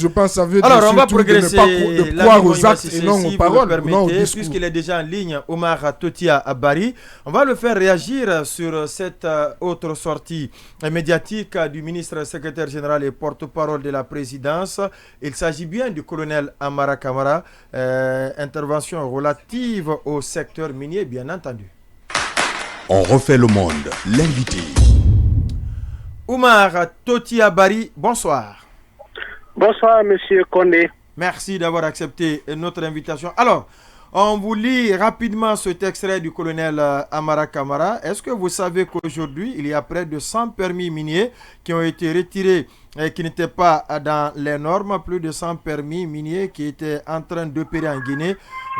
Je pense que ça veut Alors, dire on va surtout progresser. de croire aux actes et non aux paroles, non au discours. Puisqu'il est déjà en ligne, Omar Totia Abari, on va le faire réagir sur cette autre sortie médiatique du ministre secrétaire général et porte-parole de la présidence. Il s'agit bien du colonel Amara Kamara, intervention relative au secteur minier, bien entendu. On refait le monde, l'invité. Omar Totia Abari, bonsoir. Bonsoir, Monsieur Condé. Merci d'avoir accepté notre invitation. Alors, on vous lit rapidement cet extrait du colonel Amara Kamara. Est-ce que vous savez qu'aujourd'hui, il y a près de 100 permis miniers qui ont été retirés et qui n'étaient pas dans les normes? Plus de 100 permis miniers qui étaient en train d'opérer en Guinée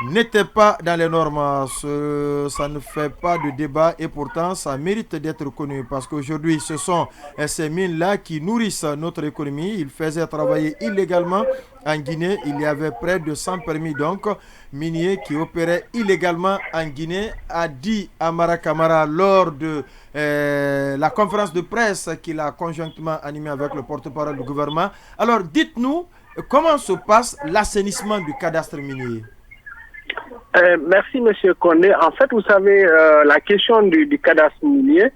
n'étaient pas dans les normes. Ça ne fait pas de débat et pourtant, ça mérite d'être connu parce qu'aujourd'hui, ce sont ces mines-là qui nourrissent notre économie. Ils faisaient travailler illégalement en Guinée. Il y avait près de 100 permis donc miniers qui opéraient illégalement en Guinée, a dit Amara Kamara lors de la conférence de presse qu'il a conjointement animée avec le porte-parole du gouvernement. Alors, dites-nous, comment se passe l'assainissement du cadastre minier? Merci, Monsieur Condé. En fait, vous savez, la question du cadastre minier,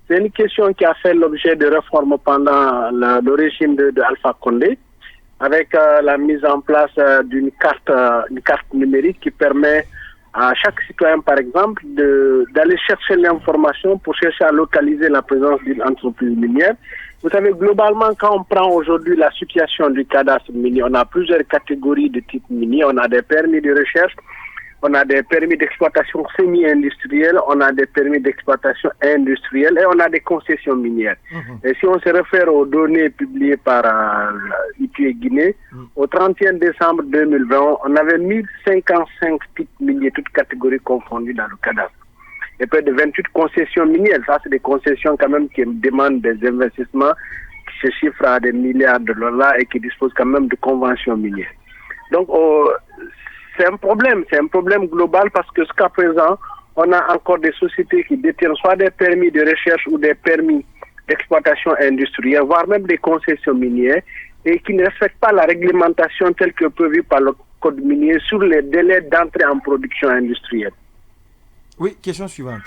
c'est une question qui a fait l'objet de réformes pendant le régime de Alpha Condé, avec la mise en place d'une carte numérique qui permet à chaque citoyen, par exemple, d'aller chercher l'information pour chercher à localiser la présence d'une entreprise minière. Vous savez, globalement, quand on prend aujourd'hui la situation du cadastre minier, on a plusieurs catégories de types miniers. On a des permis de recherche, on a des permis d'exploitation semi-industrielle, on a des permis d'exploitation industrielle et on a des concessions minières. Et si on se réfère aux données publiées par l'IPE Guinée, au 31 décembre 2020, on avait 1055 types miniers, toutes catégories confondues dans le cadastre. Et près de 28 concessions minières. Ça, c'est des concessions quand même qui demandent des investissements qui se chiffrent à des milliards de dollars et qui disposent quand même de conventions minières. Donc, c'est un problème global parce que jusqu'à présent, on a encore des sociétés qui détiennent soit des permis de recherche ou des permis d'exploitation industrielle, voire même des concessions minières, et qui ne respectent pas la réglementation telle que prévue par le code minier sur les délais d'entrée en production industrielle. Oui, question suivante.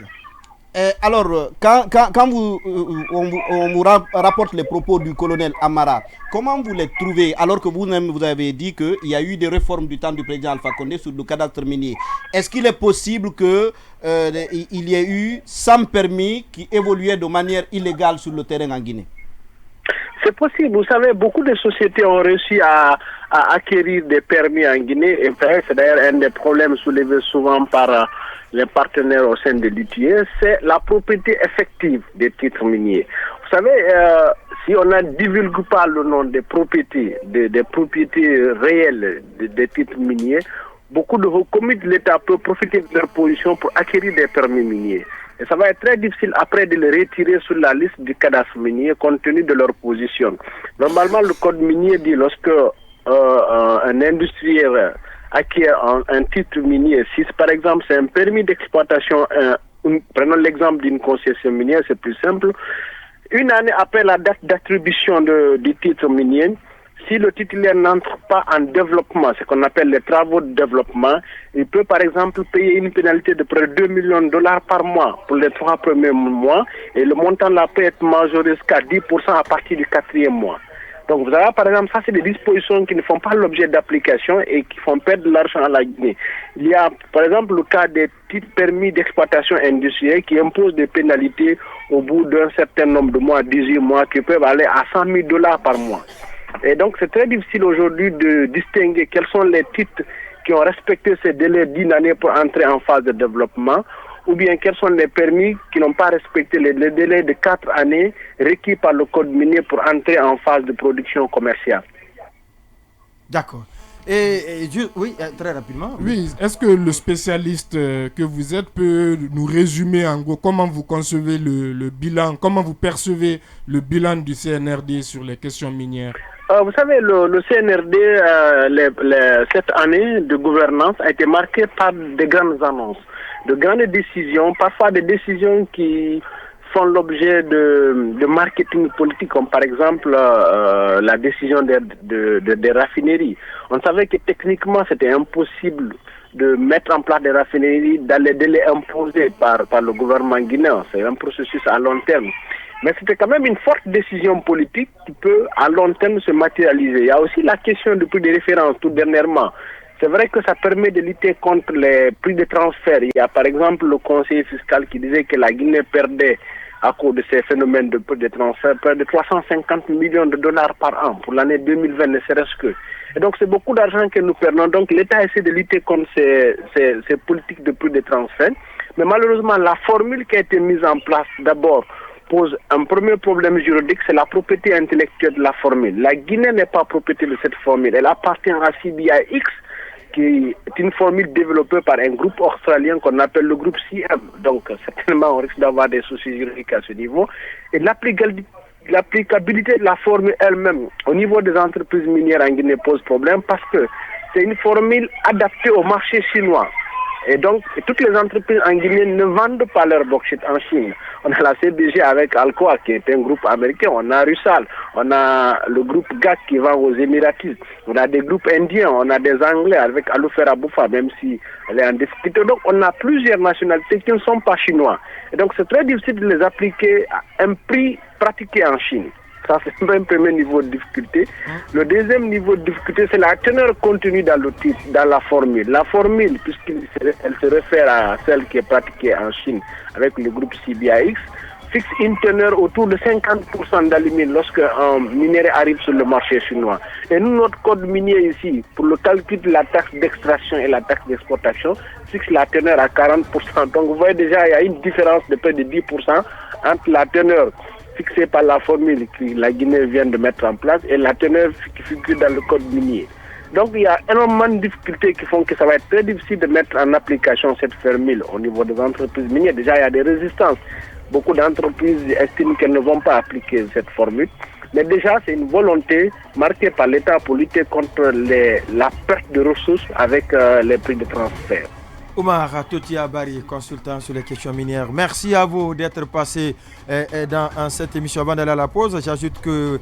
Alors, quand on vous rapporte les propos du colonel Amara, comment vous les trouvez alors que vous-même vous avez dit qu'il y a eu des réformes du temps du président Alpha Condé sur le cadastre minier? Est-ce qu'il est possible qu'il y ait eu 100 permis qui évoluaient de manière illégale sur le terrain en Guinée? C'est possible. Vous savez, beaucoup de sociétés ont réussi à acquérir des permis en Guinée. Et c'est d'ailleurs un des problèmes soulevés souvent par les partenaires au sein de l'ITIE, c'est la propriété effective des titres miniers. Vous savez, si on ne divulgue pas le nom des propriétés, des propriétés réelles des titres miniers, beaucoup de commis de l'État peuvent profiter de leur position pour acquérir des permis miniers. Et ça va être très difficile après de les retirer sur la liste du cadastre minier compte tenu de leur position. Normalement, le code minier dit lorsque un industriel acquiert un titre minier, si par exemple c'est un permis d'exploitation, prenons l'exemple d'une concession minière, c'est plus simple, une année après la date d'attribution du titre minier, si le titulaire n'entre pas en développement, ce qu'on appelle les travaux de développement, il peut par exemple payer une pénalité de près de 2 millions de dollars par mois pour les 3 premiers mois et le montant de la peut être majoré jusqu'à 10% à partir du 4e mois. Donc vous avez par exemple, ça c'est des dispositions qui ne font pas l'objet d'application et qui font perdre de l'argent à la Guinée. Il y a par exemple le cas des titres permis d'exploitation industrielle qui imposent des pénalités au bout d'un certain nombre de mois, 18 mois, qui peuvent aller à 100 000 dollars par mois. Et donc c'est très difficile aujourd'hui de distinguer quels sont les titres qui ont respecté ces délais d'une année pour entrer en phase de développement, ou bien quels sont les permis qui n'ont pas respecté les délais de 4 années requis par le code minier pour entrer en phase de production commerciale. D'accord. Oui, très rapidement. Oui, est-ce que le spécialiste que vous êtes peut nous résumer en gros comment vous concevez le bilan, comment vous percevez le bilan du CNRD sur les questions minières? Vous savez, le CNRD, cette année de gouvernance a été marquée par de grandes annonces, de grandes décisions, parfois des décisions qui font l'objet de marketing politique, comme par exemple la décision des raffineries. On savait que techniquement c'était impossible de mettre en place des raffineries dans les délais imposés par le gouvernement guinéen. C'est un processus à long terme. Mais c'était quand même une forte décision politique qui peut à long terme se matérialiser. Il y a aussi la question du prix de référence tout dernièrement. C'est vrai que ça permet de lutter contre les prix de transfert. Il y a par exemple le conseiller fiscal qui disait que la Guinée perdait à cause de ces phénomènes de prix de transfert près de 350 millions de dollars par an pour l'année 2020, ne serait-ce que. Et donc c'est beaucoup d'argent que nous perdons. Donc l'État essaie de lutter contre ces politiques de prix de transfert. Mais malheureusement, la formule qui a été mise en place d'abord pose un premier problème juridique, c'est la propriété intellectuelle de la formule. La Guinée n'est pas propriété de cette formule. Elle appartient à CBIX, qui est une formule développée par un groupe australien qu'on appelle le groupe CM. Donc, certainement, on risque d'avoir des soucis juridiques à ce niveau. Et l'applicabilité de la formule elle-même au niveau des entreprises minières en Guinée pose problème parce que c'est une formule adaptée au marché chinois. Et donc, toutes les entreprises en Guinée ne vendent pas leur bauxite en Chine. On a la CBG avec Alcoa, qui est un groupe américain. On a Rusal, on a le groupe GAC qui vend aux Émiratis. On a des groupes indiens, on a des Anglais avec Alufera Boufa, même si elle est en difficulté. Donc, on a plusieurs nationalités qui ne sont pas chinois. Et donc, c'est très difficile de les appliquer à un prix pratiqué en Chine. Ça, c'est un premier niveau de difficulté. Le deuxième niveau de difficulté, c'est la teneur contenue dans le titre, dans la formule. La formule, puisqu'elle se réfère à celle qui est pratiquée en Chine avec le groupe CBIX, fixe une teneur autour de 50% d'alumine lorsque un minerai arrive sur le marché chinois. Et nous, notre code minier ici, pour le calcul de la taxe d'extraction et la taxe d'exportation, fixe la teneur à 40%. Donc vous voyez déjà, il y a une différence de près de 10% entre la teneur fixée par la formule que la Guinée vient de mettre en place et la teneur qui figure dans le code minier. Donc il y a énormément de difficultés qui font que ça va être très difficile de mettre en application cette formule au niveau des entreprises minières. Déjà, il y a des résistances. Beaucoup d'entreprises estiment qu'elles ne vont pas appliquer cette formule. Mais déjà, c'est une volonté marquée par l'État pour lutter contre la perte de ressources avec les prix de transfert. Oumar Toti Abari, consultant sur les questions minières. Merci à vous d'être passé dans cette émission. Avant d'aller à la pause, j'ajoute que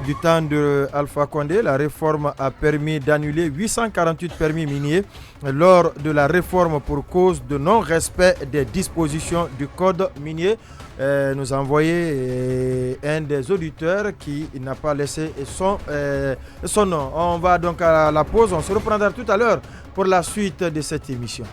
du temps de Alpha Condé, la réforme a permis d'annuler 848 permis miniers lors de la réforme pour cause de non-respect des dispositions du code minier. Nous a envoyé un des auditeurs qui n'a pas laissé son nom. On va donc à la pause. On se reprendra tout à l'heure pour la suite de cette émission.